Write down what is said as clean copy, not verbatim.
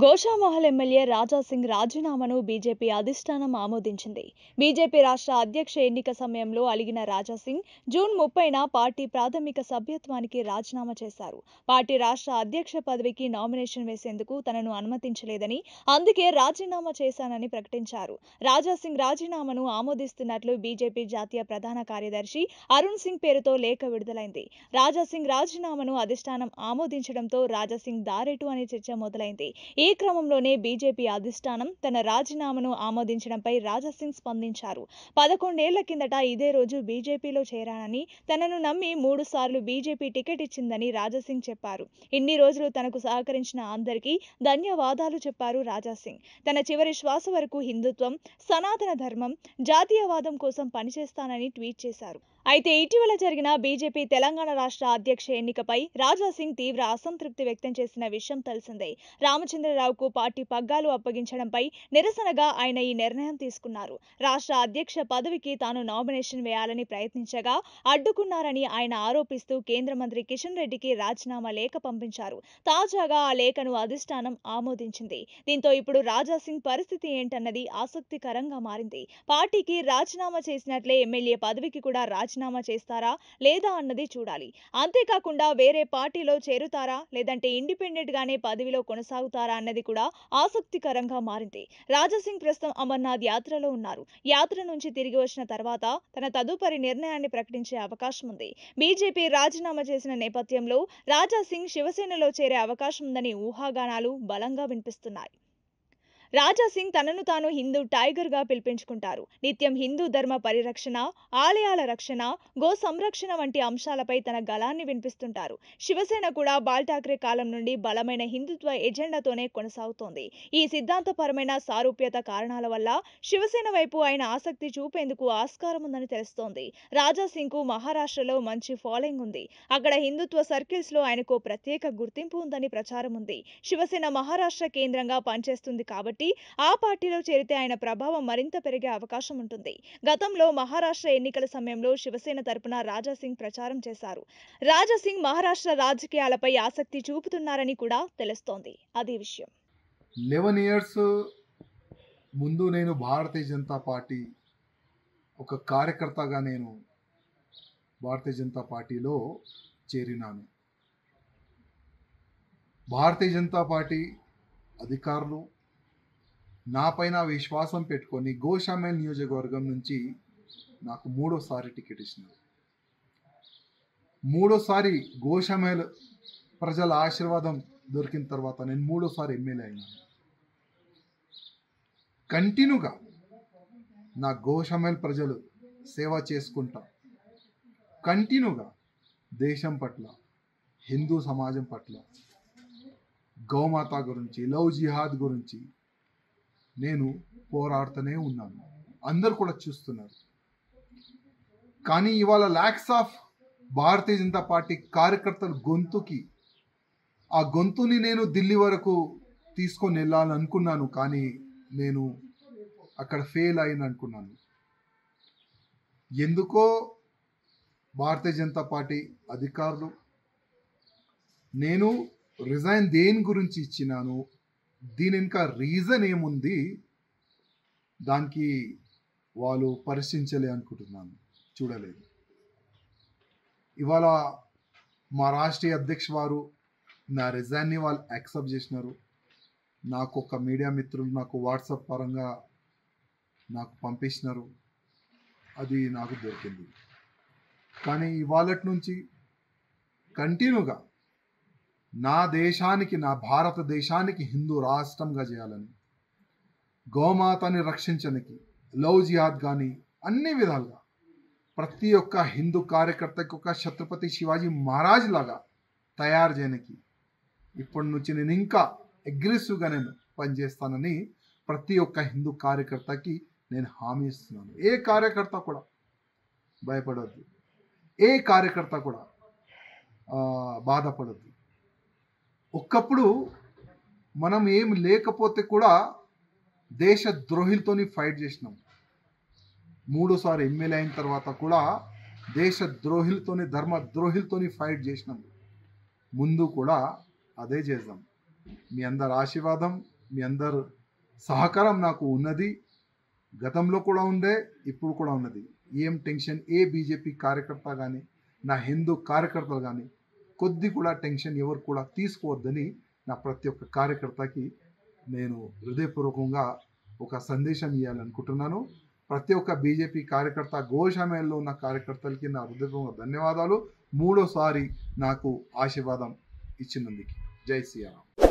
Goshamahal MLA Raja Singh రాజీనామాను BJP అధిష్టానం ఆమోదించింది. BJP రాష్ట్ర అధ్యక్ష ఎన్నిక సమయంలో అలిగిన రాజా సింగ్ జూన్ 30న పార్టీ ప్రాథమిక సభ్యత్వానికి రాజీనామా చేశారు. పార్టీ రాష్ట్ర అధ్యక్ష పదవికి నామినేషన్ వేసేందుకు తనను అనుమతించలేదని, అందుకే రాజీనామా చేశానని ప్రకటించారు. రాజా సింగ్ రాజీనామాను ఆమోదిస్తున్నట్లు బీజేపీ జాతీయ ప్రధాన కార్యదర్శి అరుణ్ సింగ్ పేరుతో లేఖ విడుదలైంది. రాజా సింగ్ రాజీనామాను అధిష్టానం ఆమోదించడంతో రాజా సింగ్ దారేటు అనే చర్చ మొదలైంది. ఈ క్రమంలోనే బీజేపీ అధిష్టానం తన రాజీనామాను ఆమోదించడంపై రాజా సింగ్ స్పందించారు. 11 ఏళ్ల కిందట ఇదే రోజు బీజేపీలో చేరానని, తనను నమ్మి 3 సార్లు బీజేపీ టికెట్ ఇచ్చిందని రాజా సింగ్ చెప్పారు. ఇన్ని రోజులు తనకు సహకరించిన అందరికీ ధన్యవాదాలు చెప్పారు రాజా సింగ్. తన చివరి శ్వాస వరకు హిందుత్వం, సనాతన ధర్మం, జాతీయవాదం కోసం పనిచేస్తానని ట్వీట్ చేశారు. అయితే ఇటీవల జరిగిన బీజేపీ తెలంగాణ రాష్ట్ర అధ్యక్ష ఎన్నికపై రాజా సింగ్ తీవ్ర అసంతృప్తి వ్యక్తం చేసిన విషయం తెలిసిందే. రామచంద్రరావుకు పార్టీ పగ్గాలు అప్పగించడంపై నిరసనగా ఆయన ఈ నిర్ణయం తీసుకున్నారు. రాష్ట్ర అధ్యక్ష పదవికి తాను నామినేషన్ వేయాలని ప్రయత్నించగా అడ్డుకున్నారని ఆయన ఆరోపిస్తూ కేంద్ర మంత్రి కిషన్ రెడ్డికి రాజీనామా లేఖ పంపించారు. తాజాగా ఆ లేఖను అధిష్టానం ఆమోదించింది. దీంతో ఇప్పుడు రాజా సింగ్ పరిస్థితి ఏంటన్నది ఆసక్తికరంగా మారింది. పార్టీకి రాజీనామా చేసినట్లే ఎమ్మెల్యే పదవికి కూడా రాజీనామా చేస్తారా లేదా అన్నది చూడాలి. అంతేకాకుండా వేరే పార్టీలో చేరుతారా లేదంటే ఇండిపెండెంట్ గానే పదవిలో కొనసాగుతారా అన్నది కూడా ఆసక్తికరంగా మారింది. రాజా సింగ్ ప్రస్తుతం అమర్నాథ్ యాత్రలో ఉన్నారు. యాత్ర నుంచి తిరిగి వచ్చిన తర్వాత తన తదుపరి నిర్ణయాన్ని ప్రకటించే అవకాశం ఉంది. బీజేపీ రాజీనామా చేసిన నేపథ్యంలో రాజా సింగ్ శివసేనలో చేరే అవకాశం ఉందని ఊహాగానాలు బలంగా వినిపిస్తున్నాయి. రాజా సింగ్ తనను తాను హిందూ టైగర్ గా పిలిపించుకుంటారు. నిత్యం హిందూ ధర్మ పరిరక్షణ, ఆలయాల రక్షణ, గో సంరక్షణ వంటి అంశాలపై తన గళాన్ని వినిపిస్తుంటారు. శివసేన కూడా బాల్ ఠాక్రే కాలం నుండి బలమైన హిందుత్వ ఎజెండాతోనే కొనసాగుతోంది. ఈ సిద్ధాంతపరమైన సారూప్యత కారణాల వల్ల శివసేన వైపు ఆయన ఆసక్తి చూపేందుకు ఆస్కారం ఉందని తెలుస్తోంది. రాజా సింగ్ కు మహారాష్ట్రలో మంచి ఫాలోయింగ్ ఉంది. అక్కడ హిందుత్వ సర్కిల్స్ లో ఆయనకు ప్రత్యేక గుర్తింపు ఉందని ప్రచారం ఉంది. శివసేన మహారాష్ట్ర కేంద్రంగా పనిచేస్తుంది కాబట్టి ఆ పార్టీలో చేరితే ఆయన ప్రభావం మరింత పెరిగే అవకాశం ఉంటుంది. గతంలో మహారాష్ట్ర ఎన్నికల సమయంలో శివసేన తరపున రాజా సింగ్ ప్రచారం చేశారు. రాజా సింగ్ మహారాష్ట్ర రాజకీయాలపై ఆసక్తి చూపుతున్నారని కూడా తెలుస్తోంది. అది విషయం. 11 years ముందు నేను భారతీయ జనతా పార్టీ ఒక కార్యకర్తగా నేను భారతీయ జనతా పార్టీలో చేరినాను. భారతీయ జనతా పార్టీ అధికారులు నా పైన విశ్వాసం పెట్టుకొని గోషామహల్ నియోజకవర్గం నుంచి నాకు 3వ టికెట్ ఇచ్చినారు. 3వ గోషామహల్ ప్రజల ఆశీర్వాదం దొరికిన తర్వాత నేను 3వ ఎమ్మెల్యే అయినాను. కంటిన్యూగా నా గోషామహల్ ప్రజలు సేవ చేసుకుంటా కంటిన్యూగా దేశం పట్ల, హిందూ సమాజం పట్ల, గోమాత గురించి, లవ్ జిహాద్ గురించి నేను పోరాడుతూనే ఉన్నాను. అందరు కూడా చూస్తున్నారు. కానీ ఇవాళ ల్యాక్స్ ఆఫ్ భారతీయ జనతా పార్టీ కార్యకర్తల ఆ గొంతుని నేను ఢిల్లీ వరకు తీసుకొని వెళ్ళాలనుకున్నాను. కానీ నేను అక్కడ ఫెయిల్ అయిన అనుకున్నాను. ఎందుకో భారతీయ జనతా పార్టీ అధికారులు నేను రిజైన్ దేని గురించి ఇచ్చినాను, దీని ఇంకా రీజన్ ఏముంది, దానికి వాళ్ళు పరిశీలించలే అనుకుంటున్నాను, చూడలేదు. ఇవాళ మా రాష్ట్రీయ అధ్యక్ష వారు నా రిజైన్ని వాళ్ళు యాక్సెప్ట్ చేసినారు. నాకు ఒక మీడియా మిత్రులు నాకు వాట్సాప్ పరంగా నాకు పంపించినారు. అది నాకు దొరికింది. కానీ ఇవాళ నుంచి కంటిన్యూగా నా దేశానికి, నా భారతదేశానికి హిందూ రాష్ట్రంగా చేయాలని, గోమాతని రక్షించడానికి, లవ్ జిహాద్ కానీ అన్ని విధాలుగా ప్రతి ఒక్క హిందూ కార్యకర్తకి ఒక ఛత్రపతి శివాజీ మహారాజ్ లాగా తయారు చేయడానికి ఇప్పటి నుంచి నేను ఇంకా అగ్రెసివ్గా నేను పనిచేస్తానని ప్రతి ఒక్క హిందూ కార్యకర్తకి నేను హామీ ఇస్తున్నాను. ఏ కార్యకర్త కూడా భయపడవద్దు, ఏ కార్యకర్త కూడా బాధపడద్దు. ఒకప్పుడు మనం ఏం లేకపోతే కూడా దేశ ద్రోహులతోని ఫైట్ చేసినాం. 3వ ఎమ్మెల్యే అయిన తర్వాత కూడా దేశ ద్రోహులతోని, ధర్మ ద్రోహులతోని ఫైట్ చేసినాం. ముందు కూడా అదే చేద్దాం. మీ అందరి ఆశీర్వాదం మీ అందరు సహకారం నాకు ఉన్నది, గతంలో కూడా ఉండే, ఇప్పుడు కూడా ఉన్నది. ఏం టెన్షన్ ఏ బీజేపీ కార్యకర్త కానీ, నా హిందూ కార్యకర్తలు కానీ కొద్ది కూడా టెన్షన్ ఎవరు కూడా తీసుకోవద్దని నా ప్రతి ఒక్క కార్యకర్తకి నేను హృదయపూర్వకంగా ఒక సందేశం ఇవ్వాలనుకుంటున్నాను. ప్రతి ఒక్క బీజేపీ కార్యకర్త, గోశామేల్లో ఉన్న కార్యకర్తలకి నా హృదయపూర్వక ధన్యవాదాలు. మూడోసారి నాకు ఆశీర్వాదం ఇచ్చినందుకు. జై శ్రీరామ్.